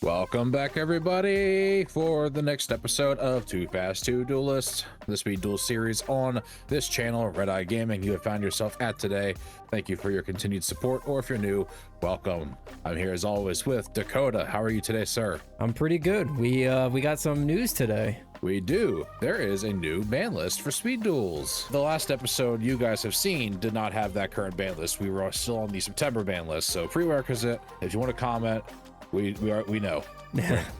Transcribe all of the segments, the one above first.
Welcome back, everybody, for the next episode of Too Fast 2 Duelists, the Speed Duel series on this channel, Red Eye Gaming, you have found yourself at today. Thank you for your continued support, or if you're new, welcome. I'm here as always with Dakota. How are you today, sir? I'm pretty good. We got some news today. We do. There is a new ban list for Speed Duels. The last episode you guys have seen did not have that current ban list. We were still on the September ban list, so prerequisite, if you want to comment, we know.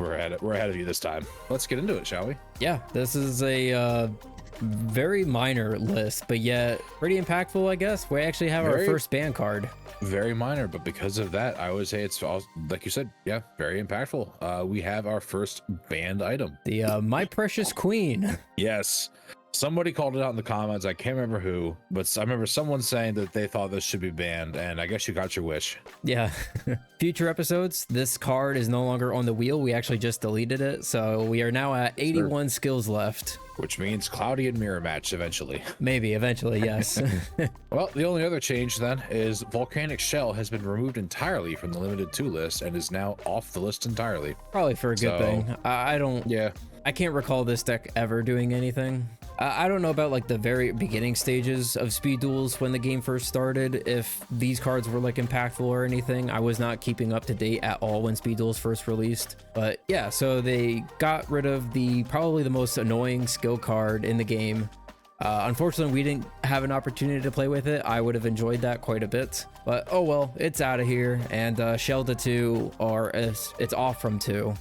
we're ahead of you this time. Let's get into it, shall we? Yeah, this is a very minor list, but yet pretty impactful, I guess. We actually have our first ban card. Very minor, but because of that, I would say it's all, like you said, yeah, very impactful. We have our first banned item. The My Precious Queen. Yes. Somebody called it out in the comments. I can't remember who, but I remember someone saying that they thought this should be banned, and I guess you got your wish. Yeah. Future episodes, this card is no longer on the wheel. We actually just deleted it, so we are now at 81 skills left. Which means Cloudy and Mirror Match eventually. Maybe, eventually, yes. Well, the only other change then is Volcanic Shell has been removed entirely from the Limited 2 list and is now off the list entirely. Probably for a good thing. I don't... Yeah. I can't recall this deck ever doing anything. I don't know about like the very beginning stages of Speed Duels when the game first started, if these cards were like impactful or anything. I was not keeping up to date at all when Speed Duels first released. But yeah, so they got rid of probably the most annoying skill card in the game. Unfortunately, we didn't have an opportunity to play with it. I would have enjoyed that quite a bit. But oh well, it's out of here. And Shell to 2, or it's off from 2.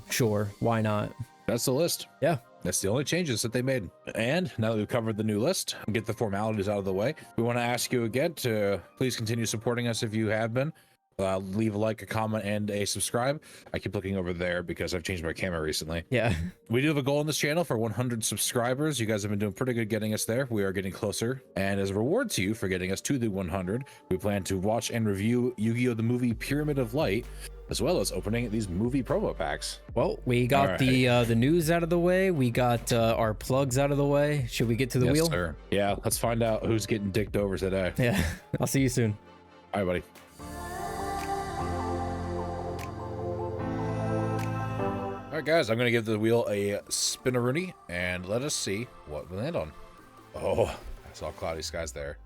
Sure, why not? That's the list. Yeah. That's the only changes that they made. And now that we've covered the new list and get the formalities out of the way, we want to ask you again to please continue supporting us if you have been. Leave a like, a comment, and a subscribe. I keep looking over there because I've changed my camera recently. Yeah. We do have a goal on this channel for 100 subscribers. You guys have been doing pretty good getting us there. We are getting closer. And as a reward to you for getting us to the 100, we plan to watch and review Yu-Gi-Oh! The movie Pyramid of Light, as well as opening these movie promo packs. Well, we got the news out of the way. We got our plugs out of the way. Should we get to the wheel? Sir. Yeah, let's find out who's getting dicked over today. Yeah, I'll see you soon. All right, buddy. All right, guys, I'm going to give the wheel a spin-a-rooney, and let us see what we land on. Oh, I saw cloudy skies there.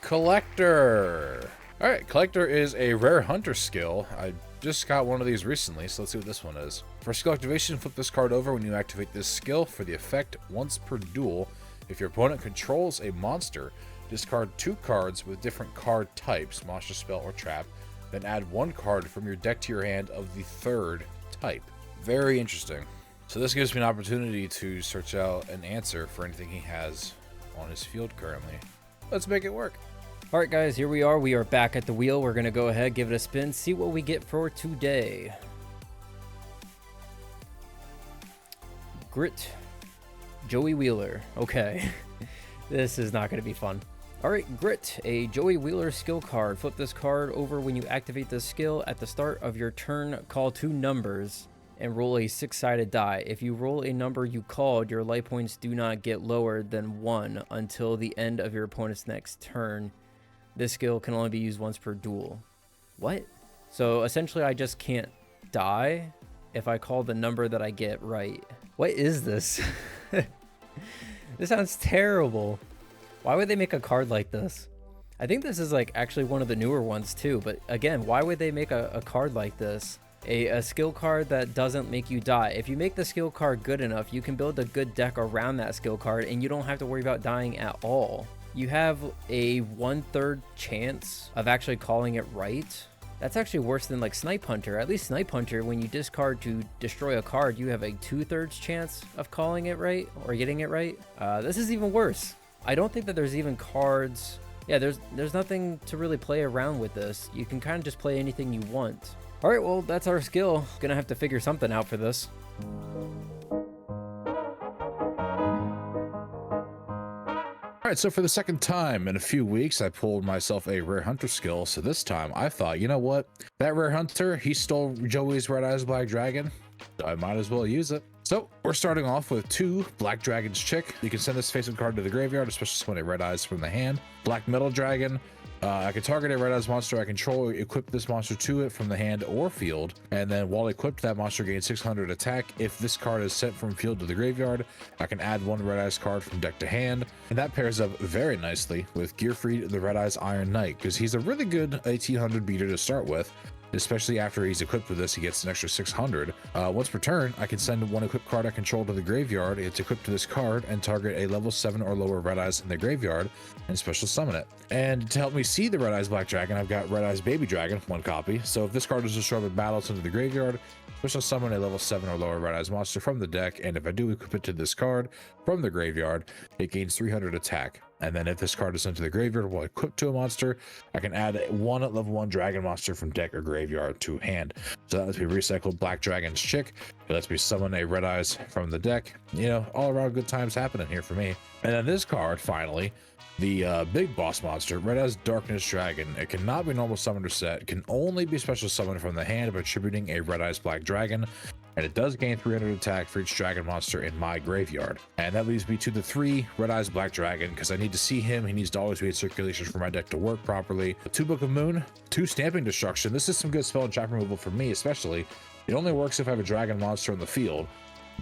Collector. All right, Collector is a rare hunter skill. I just got one of these recently, so let's see what this one is. For skill activation, flip this card over when you activate this skill for the effect once per duel. If your opponent controls a monster, discard 2 cards with different card types, monster, spell, or trap, then add 1 card from your deck to your hand of the 3rd type. Very interesting. So this gives me an opportunity to search out an answer for anything he has on his field currently. Let's make it work. All right, guys, here we are. We are back at the wheel. We're going to go ahead, give it a spin, see what we get for today. Grit. Joey Wheeler. Okay. This is not going to be fun. All right, Grit, a Joey Wheeler skill card. Flip this card over when you activate this skill. At the start of your turn, call 2 numbers and roll a 6-sided die. If you roll a number you called, your life points do not get lower than 1 until the end of your opponent's next turn. This skill can only be used once per duel. What? So essentially I just can't die if I call the number that I get right. What is this? This sounds terrible. Why would they make a card like this? I think this is like actually one of the newer ones too, but again, why would they make a card like this? A skill card that doesn't make you die. If you make the skill card good enough, you can build a good deck around that skill card and you don't have to worry about dying at all. You have a 1/3 chance of actually calling it right. That's actually worse than like Snipe Hunter. At least Snipe Hunter, when you discard to destroy a card, you have a 2/3 chance of calling it right or getting it right. This is even worse. I don't think that there's even cards. Yeah, there's nothing to really play around with this. You can kind of just play anything you want. All right, well, that's our skill. Gonna have to figure something out for this. All right, so for the second time in a few weeks, I pulled myself a rare hunter skill. So this time I thought, you know what? That rare hunter, he stole Joey's Red Eyes Black Dragon. I might as well use it. So we're starting off with 2 Black Dragon's Chick. You can send this face-up card to the graveyard, especially when it Red Eyes from the hand. Black Metal Dragon. I can target a red eyes monster I control, equip this monster to it from the hand or field, and then while equipped, that monster gains 600 attack. If this card is sent from field to the graveyard, I can add one red eyes card from deck to hand, and that pairs up very nicely with Gearfried the Red Eyes Iron Knight, because he's a really good 1800 beater to start with. Especially after he's equipped with this, he gets an extra 600. Once per turn, I can send one equipped card I control to the graveyard. It's equipped to this card and target a level 7 or lower Red Eyes in the graveyard and special summon it. And to help me see the Red Eyes Black Dragon, I've got Red Eyes Baby Dragon, 1 copy. So if this card is destroyed by battle sent to the graveyard, special summon a level 7 or lower Red Eyes monster from the deck, and if I do equip it to this card from the graveyard, it gains 300 attack. And then if this card is sent to the graveyard while equipped to a monster, I can add one level 1 dragon monster from deck or graveyard to hand. So that lets me recycle Black Dragon's Chick. It lets me summon a Red Eyes from the deck. You know, all around good times happening here for me. And then this card, finally, the big boss monster, Red Eyes Darkness Dragon. It cannot be normal summoned or set. It can only be special summoned from the hand by attributing a Red Eyes Black Dragon. And it does gain 300 attack for each dragon monster in my graveyard. And that leads me to the 3 Red Eyes Black Dragon, because I need to see him. He needs to always be in circulation for my deck to work properly. 2 Book of Moon, 2 Stamping Destruction. This is some good spell and trap removal for me, especially. It only works if I have a dragon monster on the field,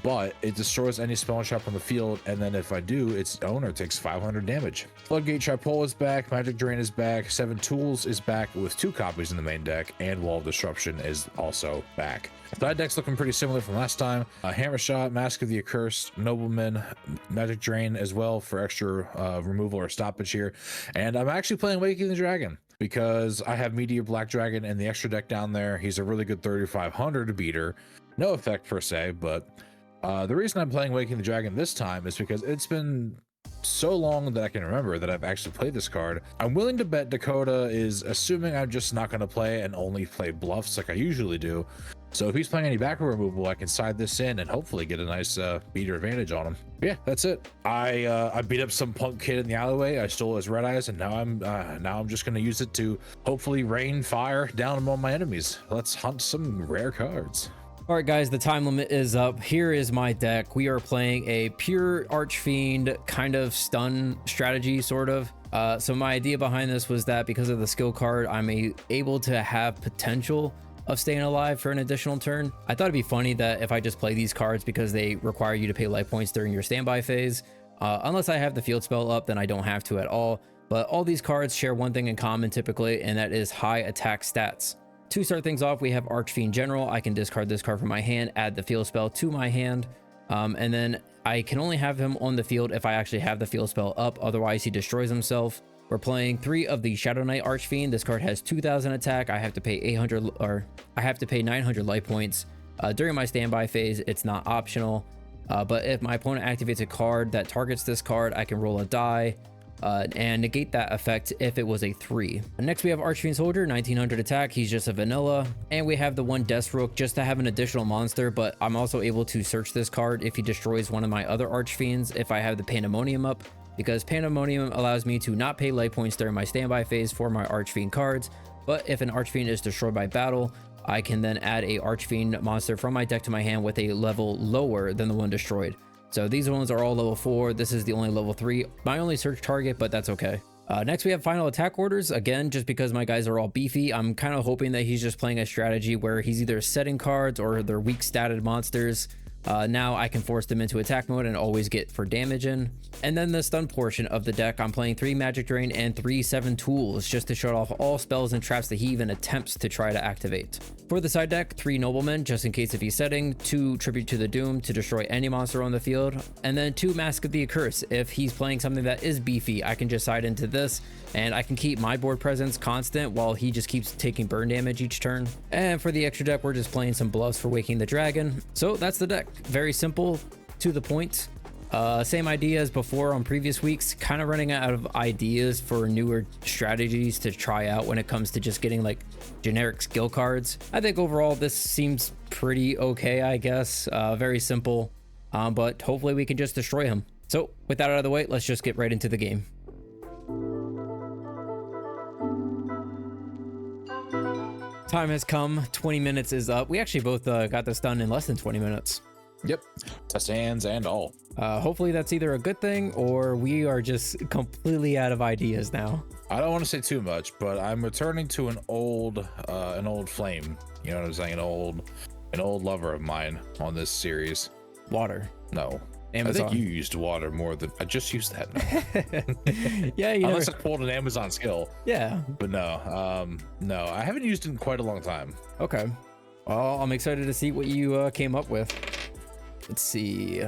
but it destroys any spell and trap on the field, and then if I do, its owner takes 500 damage. Floodgate Tripole is back, Magic Drain is back, 7 Tools is back with 2 copies in the main deck, and Wall of Disruption is also back. Side deck's looking pretty similar from last time. Hammer Shot, Mask of the Accursed, Nobleman, Magic Drain as well for extra removal or stoppage here. And I'm actually playing Waking the Dragon because I have Meteor Black Dragon and the extra deck down there. He's a really good 3500 beater. No effect per se, but the reason I'm playing Waking the Dragon this time is because it's been so long that I can remember that I've actually played this card. I'm willing to bet Dakota is assuming I'm just not going to play and only play bluffs like I usually do. So if he's playing any back row removal, I can side this in and hopefully get a nice beater advantage on him. Yeah, that's it. I beat up some punk kid in the alleyway. I stole his Red Eyes, and now I'm just going to use it to hopefully rain fire down among my enemies. Let's hunt some rare cards. All right, guys, the time limit is up. Here is my deck. We are playing a pure Archfiend kind of stun strategy, sort of. So my idea behind this was that because of the skill card, I'm able to have potential of staying alive for an additional turn. I thought it'd be funny that if I just play these cards because they require you to pay life points during your standby phase, unless I have the field spell up, then I don't have to at all. But all these cards share one thing in common typically, and that is high attack stats. To start things off, we have Archfiend General. I can discard this card from my hand, add the field spell to my hand, and then I can only have him on the field if I actually have the field spell up, otherwise he destroys himself. We're playing 3 of the Shadow Knight Archfiend. This card has 2000 attack. I have to pay 900 life points. During my standby phase, it's not optional. But if my opponent activates a card that targets this card, I can roll a die and negate that effect if it was a 3. Next, we have Archfiend Soldier, 1900 attack. He's just a vanilla. And we have the 1 Deathstroke just to have an additional monster, but I'm also able to search this card if he destroys one of my other Archfiends if I have the Pandemonium up, because Pandemonium allows me to not pay life points during my standby phase for my Archfiend cards. But if an Archfiend is destroyed by battle, I can then add a Archfiend monster from my deck to my hand with a level lower than the one destroyed. So these ones are all level 4. This is the only level 3. My only search target, but that's okay. Next, we have Final Attack Orders. Again, just because my guys are all beefy, I'm kind of hoping that he's just playing a strategy where he's either setting cards or they're weak statted monsters. Now I can force them into attack mode and always get for damage in. And then the stun portion of the deck, I'm playing 3 Magic Drain and 3 7 Tools just to shut off all spells and traps that he even attempts to try to activate. For the side deck, 3 Noblemen just in case if he's setting, 2 Tribute to the Doom to destroy any monster on the field, and then 2 Mask of the Accursed. If he's playing something that is beefy, I can just side into this and I can keep my board presence constant while he just keeps taking burn damage each turn. And for the extra deck, we're just playing some bluffs for Waking the Dragon. So that's the deck. Very simple, to the point. Same idea as before on previous weeks, kind of running out of ideas for newer strategies to try out when it comes to just getting like generic skill cards. I think overall this seems pretty okay, I guess. Very simple, but hopefully we can just destroy him. So with that out of the way, let's just get right into the game. Time has come. 20 minutes is up. We actually both got this done in less than 20 minutes. Yep, test hands and all. Hopefully that's either a good thing or we are just completely out of ideas now. I don't want to say too much, but I'm returning to an old flame. You know what I'm saying? An old lover of mine on this series. Water. No. Amazon. I think you used water more than I just used that now. Yeah, you unless never... I pulled an Amazon skill. Yeah. But no, no, I haven't used it in quite a long time. Okay. Well, I'm excited to see what you came up with. Let's see.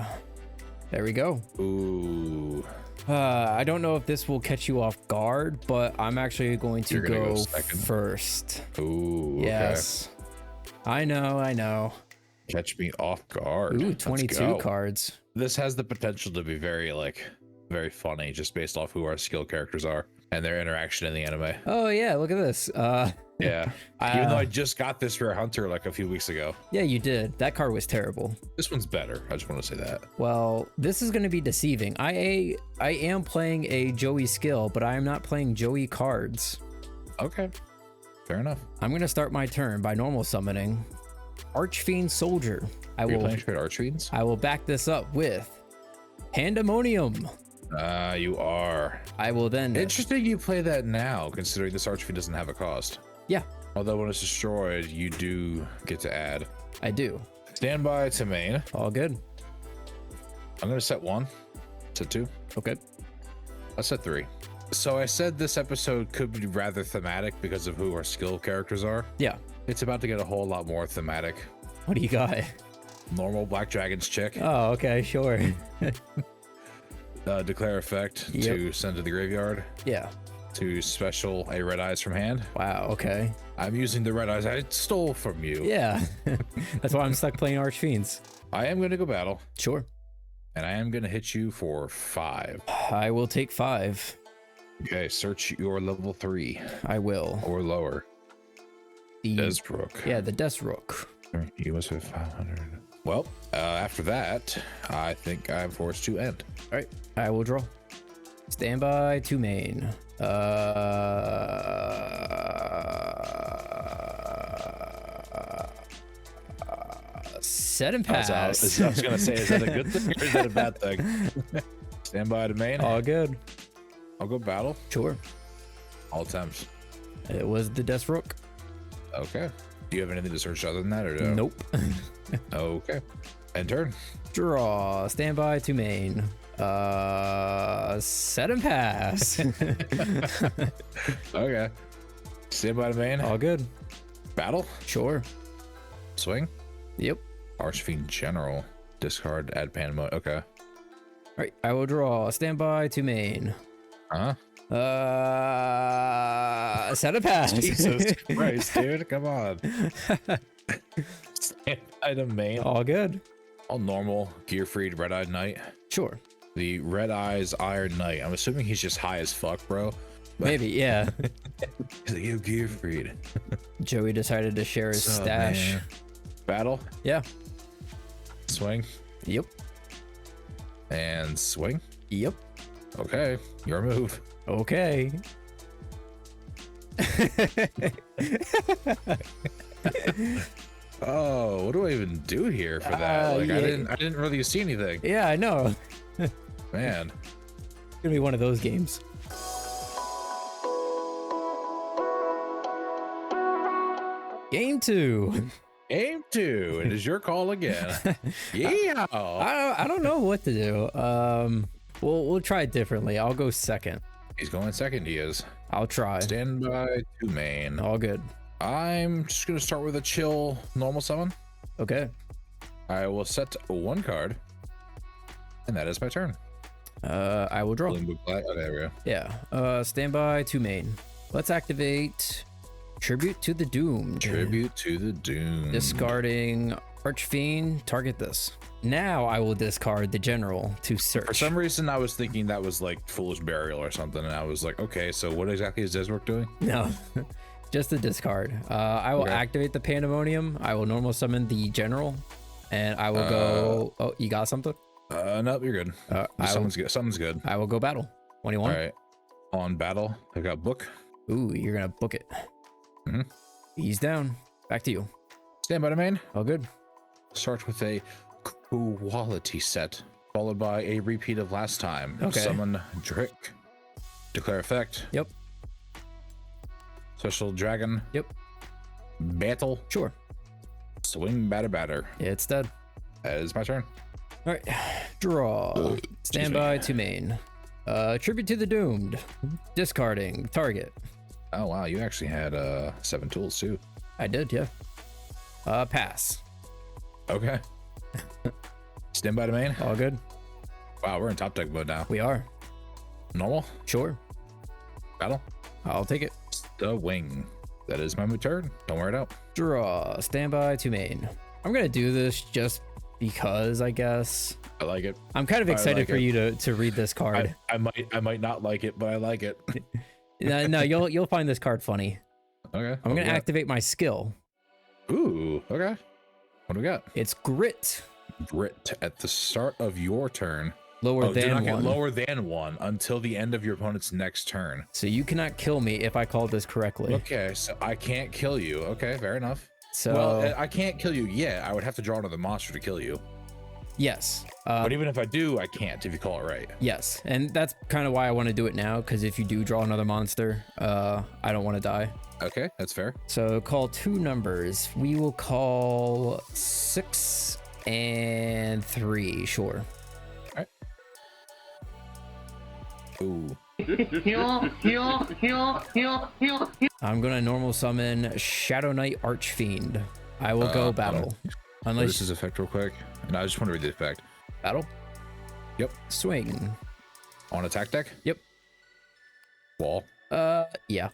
There we go. Ooh. I don't know if this will catch you off guard, but I'm actually going to go first. Ooh. Yes. Okay. I know. Catch me off guard. Ooh, 22 cards. This has the potential to be very funny just based off who our skill characters are and their interaction in the anime. Oh yeah, look at this. Yeah. Even though I just got this Rare Hunter like a few weeks ago. Yeah, you did. That card was terrible. This one's better. I just want to say that. Well, this is going to be deceiving. I am playing a Joey skill, but I am not playing Joey cards. Okay. Fair enough. I'm going to start my turn by normal summoning Archfiend Soldier. Are you playing straight Archfiends? I will back this up with Pandemonium. You are. I will then... Interesting you play that now, considering this Archfiend doesn't have a cost. Yeah. Although when it's destroyed, you do get to add. I do. Standby to main. All good. I'm going to set 1. Set 2. Okay. I'll set 3. So I said this episode could be rather thematic because of who our skill characters are. Yeah. It's about to get a whole lot more thematic. What do you got? Normal Black Dragons chick. Oh, okay, sure. Declare effect to send to the graveyard. Yeah. To special a Red Eyes from hand. Wow, okay. I'm using the Red Eyes I stole from you. Yeah. That's why I'm stuck playing Archfiends. I am going to go battle. Sure. And I am going to hit you for 5. I will take 5. Okay, search your level 3. I will. Or lower. Desbrook. Yeah, the Desbrook. You must have 500. Well, after that, I think I'm forced to end. All right, I will draw. Standby to main. Set and pass. I was gonna say, is that a good thing or is that a bad thing? Standby to main. All good. I'll go battle. Sure. All attempts. It was the Desbrook. Okay. Do you have anything to search other than that or no? Nope. Okay. End turn. Draw. Standby to main. Set and pass. Okay. Standby to main. All good. Battle. Sure. Swing. Yep. Archfiend General. Discard. Add Pandemonium. Okay. All right. I will draw. Standby to main. Set a pass. Jesus Christ, dude. Come on. Standby to main. All good. All normal. Gearfried Red-Eyed Knight. Sure. The Red Eyes Iron Knight. I'm assuming he's just high as fuck, bro. Maybe, yeah. He's like, yo, Gearfried. Joey decided to share his stash. Man? Battle. Yeah. Swing. Yep. And swing. Yep. Okay. Your move. Okay. Oh, what do I even do here for that? Like, yeah. I didn't really see anything. Yeah, I know. Man. It's gonna be one of those games. Game 2. Game 2. It is your call again. Yeah. I don't know what to do. We'll try it differently. I'll go second. He's going second. He is. I'll try. Standby to main. All good. I'm just gonna start with a chill normal summon. Okay. I will set 1 card, and that is my turn. I will draw. Okay, there we go. Yeah. Standby to main. Let's activate Tribute to the Doomed. Tribute to the Doomed. Discarding Archfiend. Target this. Now I will discard the General to search. For some reason, I was thinking that was like Foolish Burial or something, and I was like, okay, so what exactly is Desbrook doing? No. Just the discard. I will activate the Pandemonium. I will normal summon the General, and I will go. Oh, you got something? Nope, you're good. Someone's good. Someone's good. I will go battle. 21. All right. On battle, I got book. Ooh, you're gonna book it. Mm-hmm. He's down. Back to you. Stand by to main. All good. Start with a quality set. followed by a repeat of last time. Okay. Summon Drick. Declare effect. Yep. Special dragon. Yep. Battle. Sure. Swing batter. It's dead. That is my turn. All right. Draw. Standby to main. Tribute to the doomed. Discarding. Target. Oh wow, you actually had 7 tools too. I did, yeah. Pass. Okay. Stand by to main. All good. Wow, we're in top deck mode now. We are. Normal. Sure. Battle. I'll take it. The wing. That is my turn. Don't wear it out. Draw. Standby to main. I'm gonna do this just because, I guess. I like it. I'm kind of excited like for it. you to read this card. I might not like it, but I like it. No, you'll find this card funny. Okay. I'm gonna activate my skill. Ooh. Okay. What do we got? It's Grit. Grit at the start of your turn. Lower do than not get one. lower than 1 until the end of your opponent's next turn. So you cannot kill me if I called this correctly. Okay, so I can't kill you. Okay, fair enough. So Well, I can't kill you yet. I would have to draw another monster to kill you. yes. But even if I do, I can't if you call it right. Yes, and that's kind of why I want to do it now, because if you do draw another monster, I don't want to die. Okay, that's fair. So call 2 numbers. We will call 6 and 3. Sure. Ooh. I'm gonna normal summon Shadow Knight Archfiend. I will go battle. Unless This is effect real quick. And I just want to read the effect. battle. Yep. Swing. On attack deck? Yep. Wall. Yeah.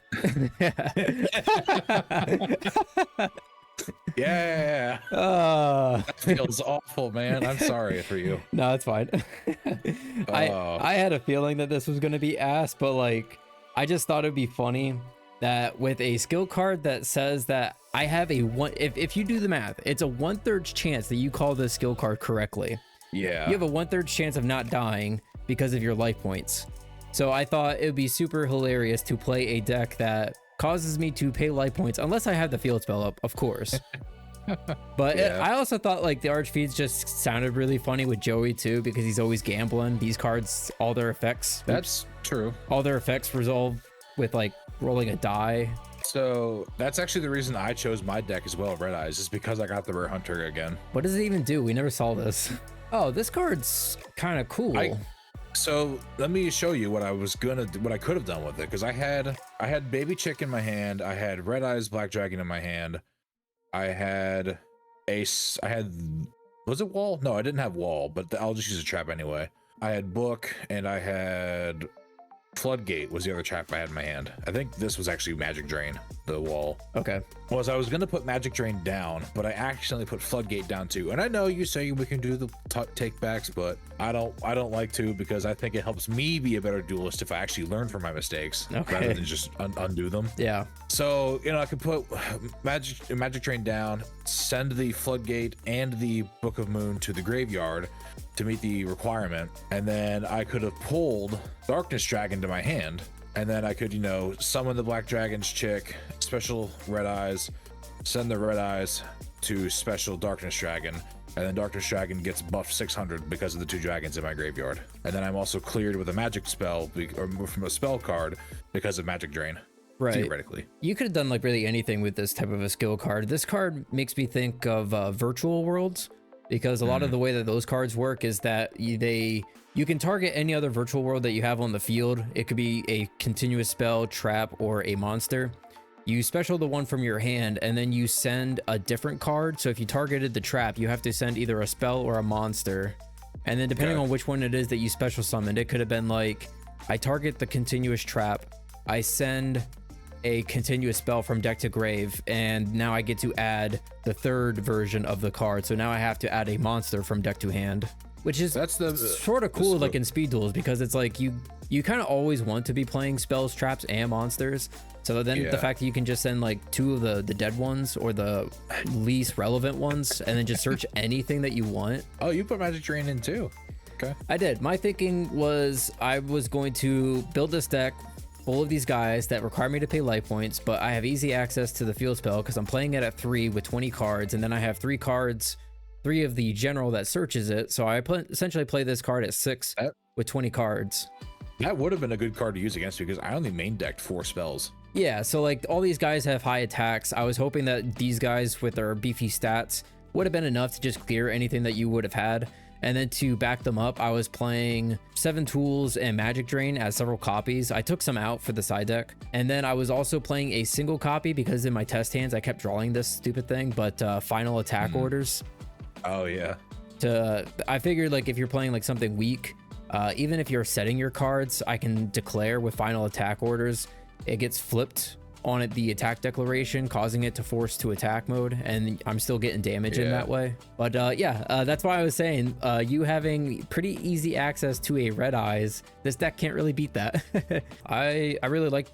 Yeah. That feels awful, man. I'm sorry for you. No, it's fine. I had a feeling that this was gonna be ass, but like I just thought it'd be funny that with a skill card that says that I have a one if you do the math, it's a 1/3 chance that you call this skill card correctly. Yeah. You have a 1/3 chance of not dying because of your life points. So I thought it would be super hilarious to play a deck that causes me to pay life points unless I have the field spell up, of course. But Yeah. I also thought like the Archfiends just sounded really funny with Joey too, because he's always gambling. These cards, all their effects true. all their effects resolve with like rolling a die. So that's actually the reason I chose my deck as well, Red Eyes, is because I got the Rare Hunter again. What does it even do? We never saw this. Oh, this card's kind of cool. So let me show you what I could have done with it, because I had Baby Chick in my hand, I had Red Eyes Black Dragon in my hand, I had was it Wall? No, I didn't have Wall, but I'll just use a trap anyway. I had Book, and I had Floodgate was the other trap I had in my hand. I think this was actually Magic Drain, the Wall. Okay. I was gonna put Magic Drain down, but I accidentally put Floodgate down too. And I know you say we can do the take backs, but I don't like to, because I think it helps me be a better duelist if I actually learn from my mistakes rather than just undo them. Yeah. So I could put Magic Drain down, send the Floodgate and the Book of Moon to the graveyard to meet the requirement, and then I could have pulled Darkness Dragon to my hand, and then I could, summon the Black Dragon's chick, special Red Eyes, send the Red Eyes to special Darkness Dragon, and then Darkness Dragon gets buffed 600 because of the 2 dragons in my graveyard. And then I'm also cleared with a magic spell, or from a spell card, because of Magic Drain. Right. Theoretically. You could have done like really anything with this type of a skill card. This card makes me think of virtual worlds, because a lot of the way that those cards work is that you can target any other virtual world that you have on the field. It could be a continuous spell, trap, or a monster. You special the one from your hand, and then you send a different card. So if you targeted the trap, you have to send either a spell or a monster. And then depending on which one it is that you special summoned, it could have been like, I target the continuous trap, I send a continuous spell from deck to grave, and now I get to add the 3rd version of the card. So now I have to add a monster from deck to hand, which is sort of cool, like in Speed Duels, because it's like you kind of always want to be playing spells, traps, and monsters. So then the fact that you can just send like 2 of the dead ones or the least relevant ones, and then just search anything that you want. Oh, you put Magic Drain in too. Okay. I did. My thinking was I was going to build this deck full of these guys that require me to pay life points, but I have easy access to the field spell because I'm playing it at 3 with 20 cards, and then I have 3 3 of the general that searches it. So I essentially play this card at 6 with 20 cards. That would have been a good card to use against you because I only main decked 4 spells. Yeah, so like all these guys have high attacks. I was hoping that these guys with their beefy stats would have been enough to just clear anything that you would have had. And then to back them up, I was playing 7 Tools and Magic Drain as several copies. I took some out for the side deck. And then I was also playing a single copy because in my test hands, I kept drawing this stupid thing, but final attack orders. Oh, yeah. I figured like if you're playing like something weak, even if you're setting your cards, I can declare with final attack orders. It gets flipped on it, the attack declaration, causing it to force to attack mode, and I'm still getting damage in that way. But that's why I was saying you having pretty easy access to a Red Eyes, this deck can't really beat that. I really like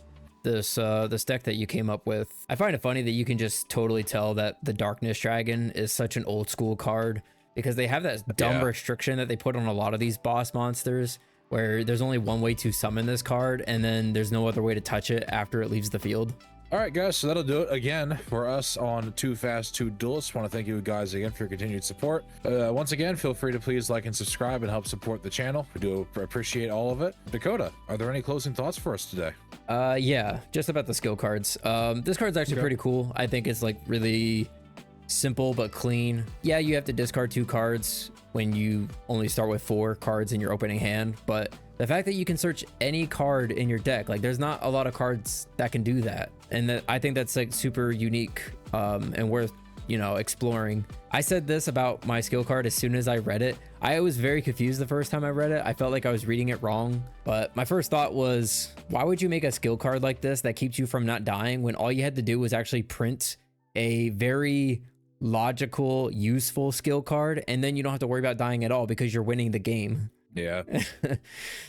this deck that you came up with. I find it funny that you can just totally tell that the Darkness Dragon is such an old school card because they have that dumb restriction that they put on a lot of these boss monsters, where there's only one way to summon this card and then there's no other way to touch it after it leaves the field. All right, guys, so that'll do it again for us on Too Fast, Too Duelists. Want to thank you guys again for your continued support. Once again, feel free to please like and subscribe and help support the channel. We do appreciate all of it. Dakota, are there any closing thoughts for us today? Yeah, just about the skill cards. This card's actually pretty cool. I think it's like really simple but clean. Yeah, you have to discard 2 cards when you only start with 4 cards in your opening hand, but the fact that you can search any card in your deck, like there's not a lot of cards that can do that, and I think that's like super unique and worth exploring. I said this about my skill card as soon as I read it. I was very confused the first time I read it. I felt like I was reading it wrong, but my first thought was, why would you make a skill card like this that keeps you from not dying when all you had to do was actually print a very logical, useful skill card, and then you don't have to worry about dying at all because you're winning the game. Yeah.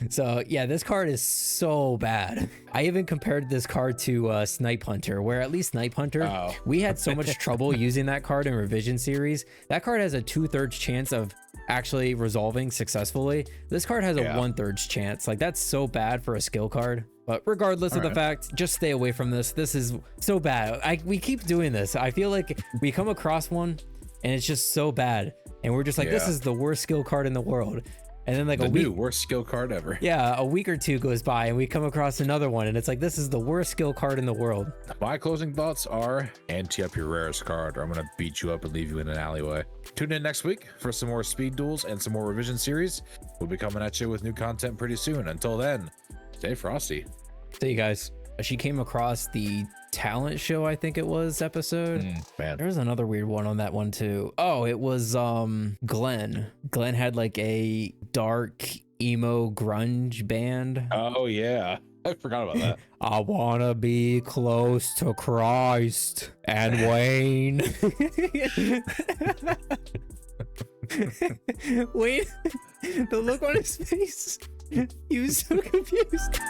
So yeah, this card is so bad. I even compared this card to Snipe Hunter, where at least Snipe Hunter, we had so much trouble using that card in revision series. That card has a 2/3 chance of actually resolving successfully. This card has a 1/3 chance. Like, that's so bad for a skill card. But regardless of the fact, just stay away from this. This is so bad. We keep doing this. I feel like we come across one and it's just so bad, and we're just like, this is the worst skill card in the world. And then like the worst skill card ever. Yeah, a week or 2 goes by and we come across another one and it's like, this is the worst skill card in the world. My closing thoughts are, ante up your rarest card or I'm gonna beat you up and leave you in an alleyway. Tune in next week for some more speed duels and some more revision series. We'll be coming at you with new content pretty soon. Until then, stay frosty. See you guys. She came across the talent show, I think it was, episode. Man, there was another weird one on that one too. Oh, it was Glenn had like a dark emo grunge band. Oh yeah, I forgot about that. I wanna be close to Christ and Wayne. Wayne, the look on his face, he was so confused.